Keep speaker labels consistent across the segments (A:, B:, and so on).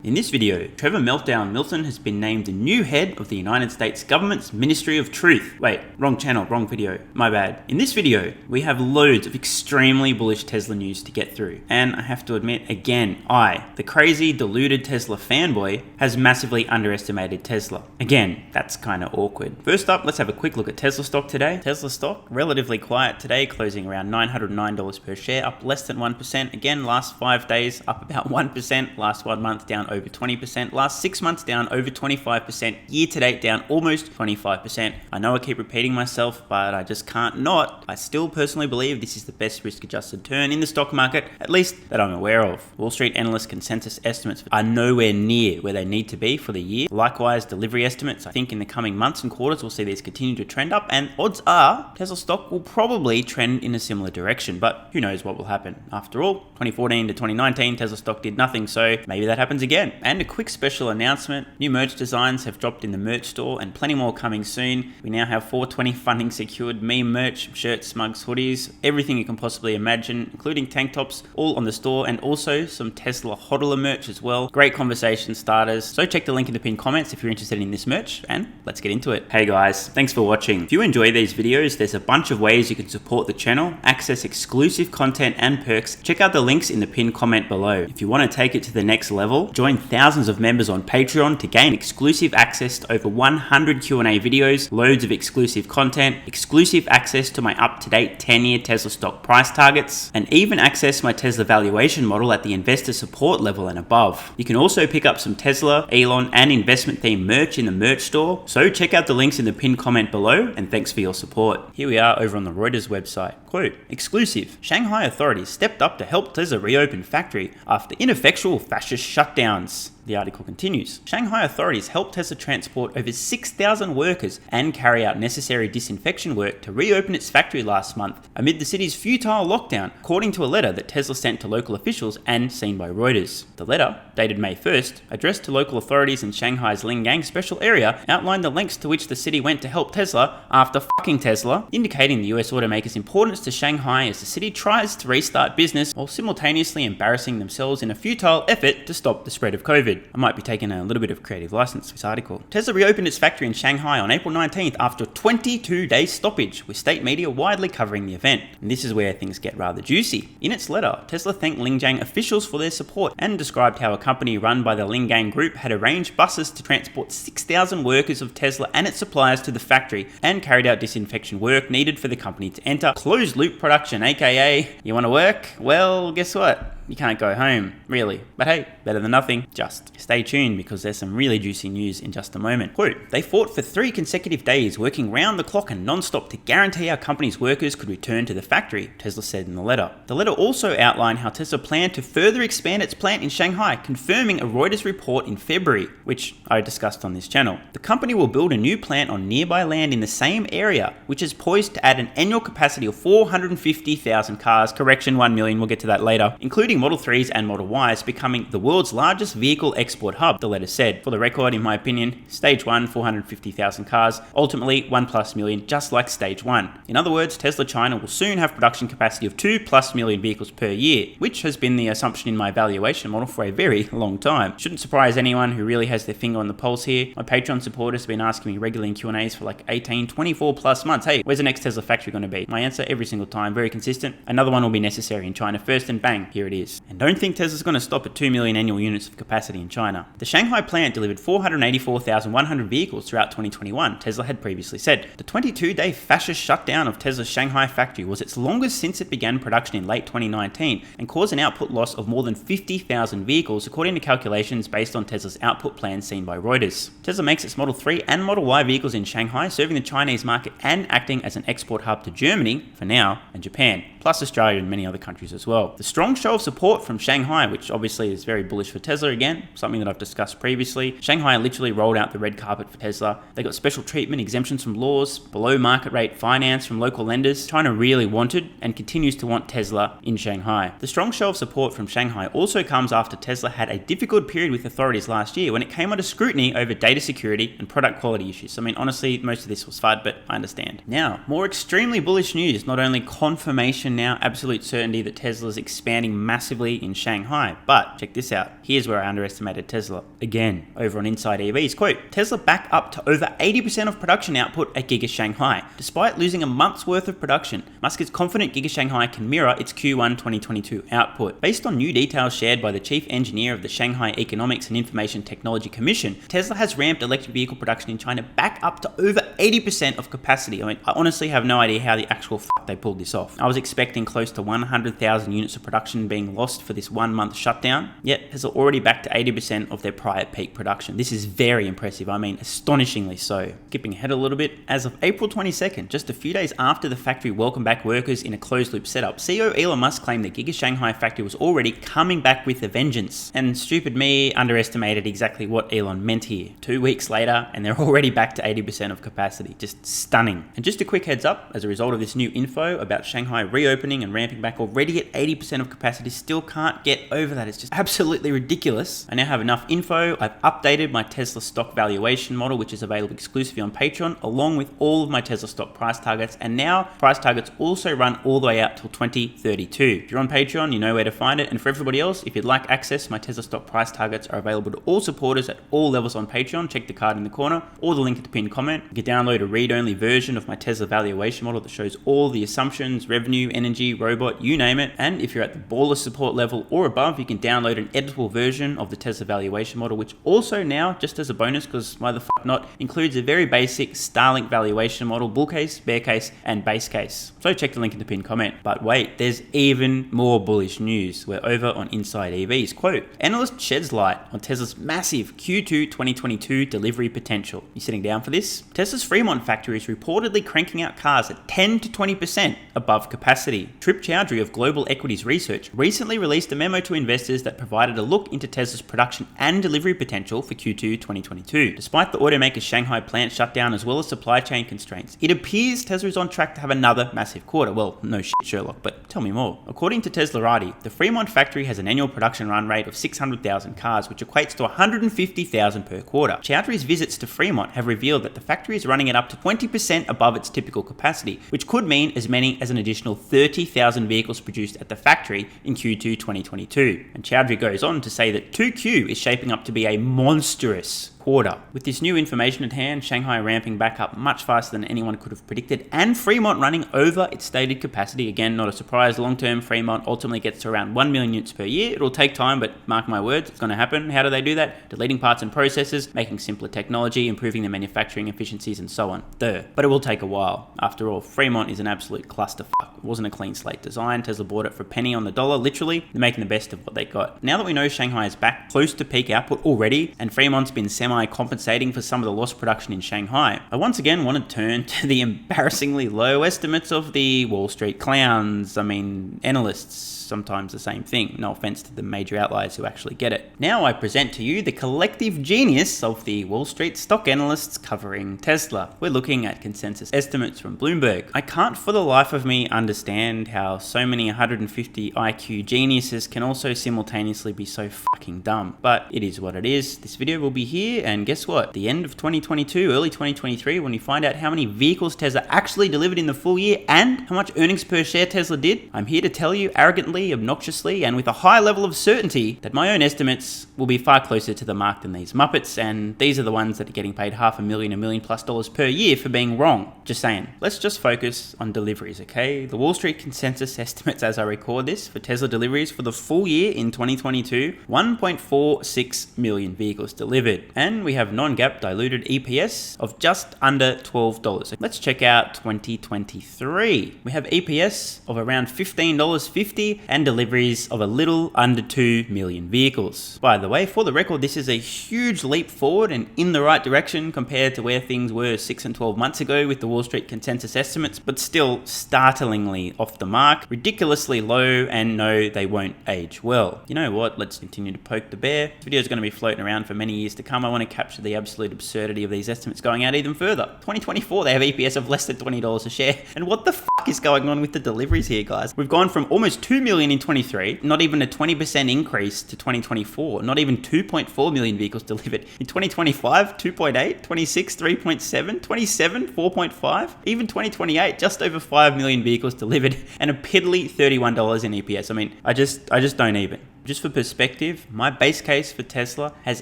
A: In this video, Trevor Meltdown Milton has been named the new head of the United States government's Ministry of Truth. Wait, wrong channel, wrong video, my bad. In this video, we have loads of extremely bullish Tesla news to get through. And I have to admit, again, I, the crazy, deluded Tesla fanboy, has massively underestimated Tesla. Again, that's kind of awkward. First up, let's have a quick look at Tesla stock today. Tesla stock, relatively quiet today, closing around $909 per share, up less than 1%. Again, last 5 days, up about 1%. Last 1 month, down over 20%. Last 6 months, down over 25%. Year to date, down almost 25%. I know I keep repeating myself, but I just can't not. I still personally believe this is the best risk-adjusted turn in the stock market, at least that I'm aware of. Wall Street analyst consensus estimates are nowhere near where they need to be for the year. Likewise, delivery estimates, I think in the coming months and quarters, we'll see these continue to trend up, and odds are Tesla stock will probably trend in a similar direction, but who knows what will happen. After all, 2014 to 2019, Tesla stock did nothing, so maybe that happens again. And a quick special announcement, new merch designs have dropped in the merch store and plenty more coming soon. We now have 420 funding secured, meme merch, shirts, mugs, hoodies, everything you can possibly imagine, including tank tops, all on the store, and also some Tesla hodler merch as well. Great conversation starters. So check the link in the pinned comments if you're interested in this merch, and let's get into it. Hey guys, thanks for watching. If you enjoy these videos, there's a bunch of ways you can support the channel, access exclusive content and perks. Check out the links in the pinned comment below. If you want to take it to the next level, join thousands of members on Patreon to gain exclusive access to over 100 Q&A videos, loads of exclusive content, exclusive access to my up-to-date 10-year Tesla stock price targets, and even access my Tesla valuation model at the investor support level and above. You can also pick up some Tesla, Elon, and investment themed merch in the merch store, so check out the links in the pinned comment below, and thanks for your support. Here we are over on the Reuters website. Quote, exclusive, Shanghai authorities stepped up to help Tesla reopen factory after ineffectual fascist shutdowns. The article continues. Shanghai authorities helped Tesla transport over 6,000 workers and carry out necessary disinfection work to reopen its factory last month amid the city's futile lockdown, according to a letter that Tesla sent to local officials and seen by Reuters. The letter, dated May 1st, addressed to local authorities in Shanghai's Lingang special area, outlined the lengths to which the city went to help Tesla after fucking Tesla, indicating the US automaker's importance to Shanghai as the city tries to restart business while simultaneously embarrassing themselves in a futile effort to stop the spread of COVID. I might be taking a little bit of creative license for this article. Tesla reopened its factory in Shanghai on April 19th after a 22-day stoppage, with state media widely covering the event. And this is where things get rather juicy. In its letter, Tesla thanked Lingang officials for their support and described how a company run by the Lingang Group had arranged buses to transport 6,000 workers of Tesla and its suppliers to the factory and carried out disinfection work needed for the company to enter closed loop production, aka, you want to work? Well, guess what? You can't go home, really. But hey, better than nothing. Just stay tuned because there's some really juicy news in just a moment. Quote, they fought for 3 consecutive days, working round the clock and non-stop to guarantee our company's workers could return to the factory, Tesla said in the letter. The letter also outlined how Tesla planned to further expand its plant in Shanghai, confirming a Reuters report in February, which I discussed on this channel. The company will build a new plant on nearby land in the same area, which is poised to add an annual capacity of 450,000 cars, correction 1 million, we'll get to that later, including Model 3s and Model Ys, becoming the world's largest vehicle export hub, the letter said. For the record, in my opinion, stage 1, 450,000 cars, ultimately 1+ million, just like stage 1. In other words, Tesla China will soon have production capacity of 2+ million vehicles per year, which has been the assumption in my valuation model for a very long time. Shouldn't surprise anyone who really has their finger on the pulse here. My Patreon supporters have been asking me regularly in Q&As for like 18, 24+ months, hey, where's the next Tesla factory going to be? My answer every single time, very consistent. Another one will be necessary in China first, and bang, here it is. And don't think Tesla's going to stop at 2 million annual units of capacity in China. The Shanghai plant delivered 484,100 vehicles throughout 2021, Tesla had previously said. The 22-day fascist shutdown of Tesla's Shanghai factory was its longest since it began production in late 2019 and caused an output loss of more than 50,000 vehicles, according to calculations based on Tesla's output plan seen by Reuters. Tesla makes its Model 3 and Model Y vehicles in Shanghai, serving the Chinese market and acting as an export hub to Germany, for now, and Japan, plus Australia and many other countries as well. The strong show of support from Shanghai, which obviously is very bullish for Tesla again, something that I've discussed previously. Shanghai literally rolled out the red carpet for Tesla. They got special treatment, exemptions from laws, below market rate finance from local lenders. China really wanted and continues to want Tesla in Shanghai. The strong show of support from Shanghai also comes after Tesla had a difficult period with authorities last year when it came under scrutiny over data security and product quality issues. I mean, honestly, most of this was FUD, but I understand. Now, more extremely bullish news, not only confirmation now, absolute certainty that Tesla is expanding massively massively in Shanghai. But check this out. Here's where I underestimated Tesla. Again, over on Inside EVs, quote, Tesla back up to over 80% of production output at Giga Shanghai. Despite losing a month's worth of production, Musk is confident Giga Shanghai can mirror its Q1 2022 output. Based on new details shared by the chief engineer of the Shanghai Economics and Information Technology Commission, Tesla has ramped electric vehicle production in China back up to over 80% of capacity. I mean, I honestly have no idea how the actual they pulled this off. I was expecting close to 100,000 units of production being lost for this 1 month shutdown, yet Tesla already back to 80% of their prior peak production. This is very impressive, I mean astonishingly so. Skipping ahead a little bit, as of April 22nd, just a few days after the factory welcomed back workers in a closed loop setup, CEO Elon Musk claimed the Giga Shanghai factory was already coming back with a vengeance. And stupid me underestimated exactly what Elon meant here. 2 weeks later, and they're already back to 80% of capacity. Just stunning. And just a quick heads up, as a result of this new info about Shanghai reopening and ramping back already at 80% of capacity, still can't get over that. It's just absolutely ridiculous. I now have enough info. I've updated my Tesla stock valuation model, which is available exclusively on Patreon, along with all of my Tesla stock price targets. And now price targets also run all the way out till 2032. If you're on Patreon, you know where to find it. And for everybody else, if you'd like access, my Tesla stock price targets are available to all supporters at all levels on Patreon. Check the card in the corner or the link at the pinned comment. You can download a read-only version of my Tesla valuation model that shows all the assumptions, revenue, energy, robot, you name it. And if you're at the baller support level or above, you can download an editable version of the Tesla valuation model, which also now, just as a bonus, because why the fuck not, includes a very basic Starlink valuation model, bull case, bear case, and base case. So check the link in the pinned comment. But wait, there's even more bullish news. We're over on Inside EVs. Quote, Analyst sheds light on Tesla's massive Q2 2022 delivery potential. You sitting down for this? Tesla's Fremont factory is reportedly cranking out cars at 10 to 20% above capacity. Trip Chowdhury of Global Equities Research recently released a memo to investors that provided a look into Tesla's production and delivery potential for Q2 2022. Despite the automaker's Shanghai plant shutdown as well as supply chain constraints, it appears Tesla is on track to have another massive quarter. Well, no shit, Sherlock, but tell me more. According to Teslarati, the Fremont factory has an annual production run rate of 600,000 cars, which equates to 150,000 per quarter. Chowdhury's visits to Fremont have revealed that the factory is running at up to 20% above its typical capacity, which could mean as many as an additional 30,000 vehicles produced at the factory in Q2 2022. And Chowdhury goes on to say that 2Q is shaping up to be a monstrous quarter. With this new information at hand, Shanghai ramping back up much faster than anyone could have predicted, and Fremont running over its stated capacity. Again, not a surprise. Long-term, Fremont ultimately gets to around 1 million units per year. It'll take time, but mark my words, it's going to happen. How do they do that? Deleting parts and processes, making simpler technology, improving the manufacturing efficiencies, and so on. But it will take a while. After all, Fremont is an absolute clusterfuck. It wasn't a clean slate design. Tesla bought it for a penny on the dollar, literally. They're making the best of what they got. Now that we know Shanghai is back close to peak output already, and Fremont's been semi-compensating for some of the lost production in Shanghai, I once again want to turn to the embarrassingly low estimates of the Wall Street clowns. I mean, analysts. Sometimes the same thing. No offense to the major outliers who actually get it. Now I present to you the collective genius of the Wall Street stock analysts covering Tesla. We're looking at consensus estimates from Bloomberg. I can't for the life of me understand how so many 150 IQ geniuses can also simultaneously be so fucking dumb. But it is what it is. This video will be here, and guess what? The end of 2022, early 2023, when you find out how many vehicles Tesla actually delivered in the full year and how much earnings per share Tesla did, I'm here to tell you arrogantly, obnoxiously, and with a high level of certainty that my own estimates will be far closer to the mark than these Muppets, and these are the ones that are getting paid $500,000, $1 million+ per year for being wrong. Just saying. Let's just focus on deliveries, okay? The Wall Street consensus estimates as I record this for Tesla deliveries for the full year in 2022, 1.46 million vehicles delivered. And we have non-GAAP diluted EPS of just under $12. So let's check out 2023. We have EPS of around $15.50 and deliveries of a little under 2 million vehicles. By the way, for the record, this is a huge leap forward and in the right direction compared to where things were 6 and 12 months ago with the Wall Street consensus estimates, but still startlingly off the mark, ridiculously low, and no, they won't age well. You know what? Let's continue to poke the bear. This video is going to be floating around for many years to come. I want want to capture the absolute absurdity of these estimates going out even further. 2024, they have EPS of less than $20 a share. And what the fuck is going on with the deliveries here, guys? We've gone from almost 2 million in 23, not even a 20% increase to 2024, not even 2.4 million vehicles delivered. In 2025, 2.8, 26, 3.7, 27, 4.5, even 2028, just over 5 million vehicles delivered and a piddly $31 in EPS. I mean, I just don't even. Just for perspective, my base case for Tesla has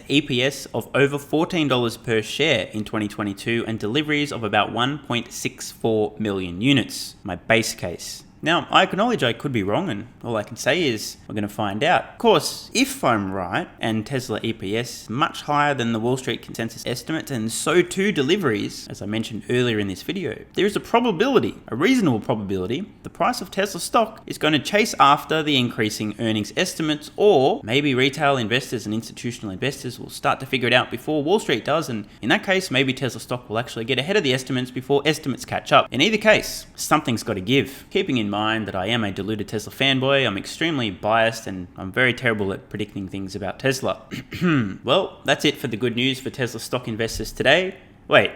A: EPS of over $14 per share in 2022 and deliveries of about 1.64 million units. My base case. Now, I acknowledge I could be wrong, and all I can say is we're going to find out. Of course, if I'm right, and Tesla EPS much higher than the Wall Street consensus estimates, and so too deliveries, as I mentioned earlier in this video, there is a probability, a reasonable probability, the price of Tesla stock is going to chase after the increasing earnings estimates, or maybe retail investors and institutional investors will start to figure it out before Wall Street does, and in that case, maybe Tesla stock will actually get ahead of the estimates before estimates catch up. In either case, something's got to give. Keeping in mind that I am a deluded Tesla fanboy, I'm extremely biased and I'm very terrible at predicting things about Tesla. Well, that's it for the good news for Tesla stock investors today. Wait,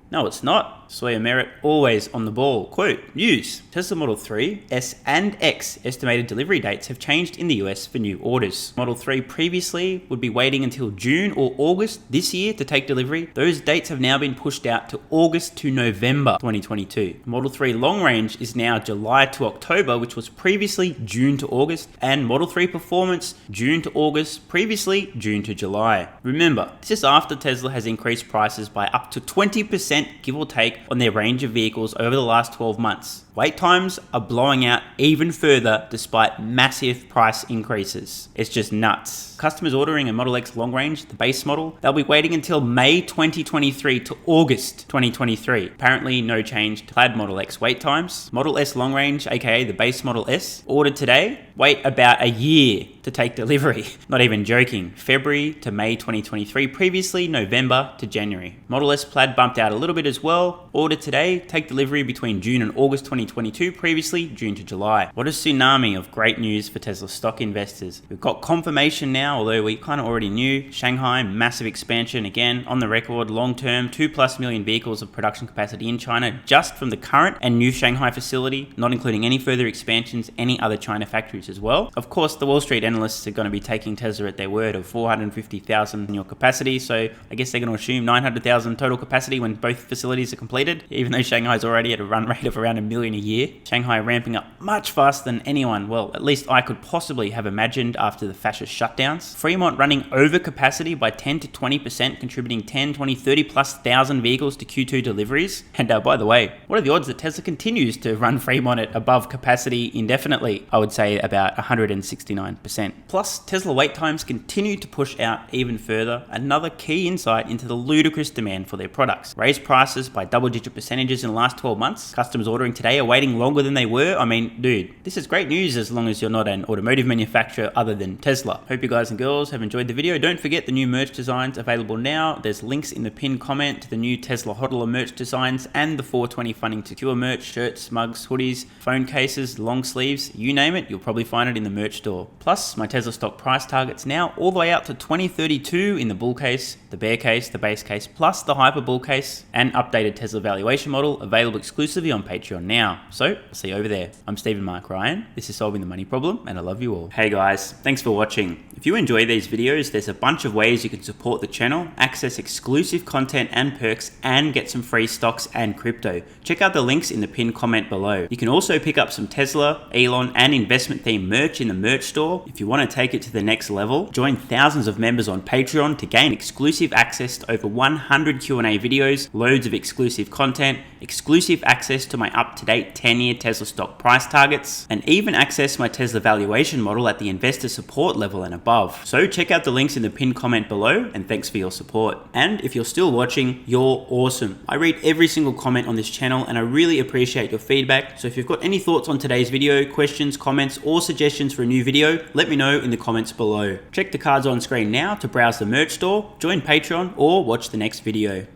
A: no it's not. Sawyer Merritt, always on the ball. Quote, news, Tesla Model 3, S and X estimated delivery dates have changed in the US for new orders. Model 3 previously would be waiting until June or August this year to take delivery. Those dates have now been pushed out to August to November 2022. Model 3 long range is now July to October, which was previously June to August, and Model 3 performance June to August, previously June to July. Remember, this is after Tesla has increased prices by up to 20%, give or take, on their range of vehicles over the last 12 months. Wait times are blowing out even further despite massive price increases. It's just nuts. Customers ordering a Model X long range, the base model, they'll be waiting until May 2023 to August 2023. Apparently no change to Plaid Model X wait times. Model S long range, aka the base Model S, ordered today, wait about a year to take delivery. Not even joking. February to May 2023, previously November to January. Model S Plaid bumped out a little bit as well. Ordered today, take delivery between June and August 2022, previously June to July. What a tsunami of great news for Tesla stock investors. We've got confirmation now, although we kind of already knew. Shanghai, massive expansion, again, on the record, long-term, 2+ million vehicles of production capacity in China just from the current and new Shanghai facility, not including any further expansions, any other China factories as well. Of course, the Wall Street analysts are going to be taking Tesla at their word of 450,000 annual capacity, so I guess they're going to assume 900,000 total capacity when both facilities are completed, even though Shanghai's already at a run rate of around 1 million a year. Shanghai ramping up much faster than anyone, well, at least I could possibly have imagined after the fascist shutdowns. Fremont running over capacity by 10 to 20%, contributing 10, 20, 30+ thousand vehicles to Q2 deliveries. And by the way, what are the odds that Tesla continues to run Fremont at above capacity indefinitely? I would say about 169%. Plus, Tesla wait times continue to push out even further. Another key insight into the ludicrous demand for their products. Raised prices by double-digit percentages in the last 12 months. Customers ordering today are waiting longer than they were. I mean, dude, this is great news as long as you're not an automotive manufacturer other than Tesla. Hope you guys and girls have enjoyed the video. Don't forget the new merch designs available now. There's links in the pinned comment to the new Tesla hodler merch designs and the 420 funding secure merch, shirts, mugs, hoodies, phone cases, long sleeves, you name it, you'll probably find it in the merch store. Plus, my Tesla stock price targets now all the way out to 2032 in the bull case, the bear case, the base case, plus the hyper bull case, and updated Tesla valuation model available exclusively on Patreon now. So, I'll see you over there. I'm Stephen Mark Ryan. This is Solving the Money Problem, and I love you all. Hey guys, thanks for watching. If you enjoy these videos, there's a bunch of ways you can support the channel, access exclusive content and perks, and get some free stocks and crypto. Check out the links in the pinned comment below. You can also pick up some Tesla, Elon, and investment themed merch in the merch store. If you want to take it to the next level, join thousands of members on Patreon to gain exclusive access to over 100 Q&A videos, loads of exclusive content, exclusive access to my up-to-date 10-year Tesla stock price targets, and even access my Tesla valuation model at the investor support level and above. So check out the links in the pinned comment below, and thanks for your support. And if you're still watching, you're awesome. I read every single comment on this channel and I really appreciate your feedback. So if you've got any thoughts on today's video, questions, comments, or suggestions for a new video, let me know in the comments below. Check the cards on screen now to browse the merch store, join Patreon, or watch the next video.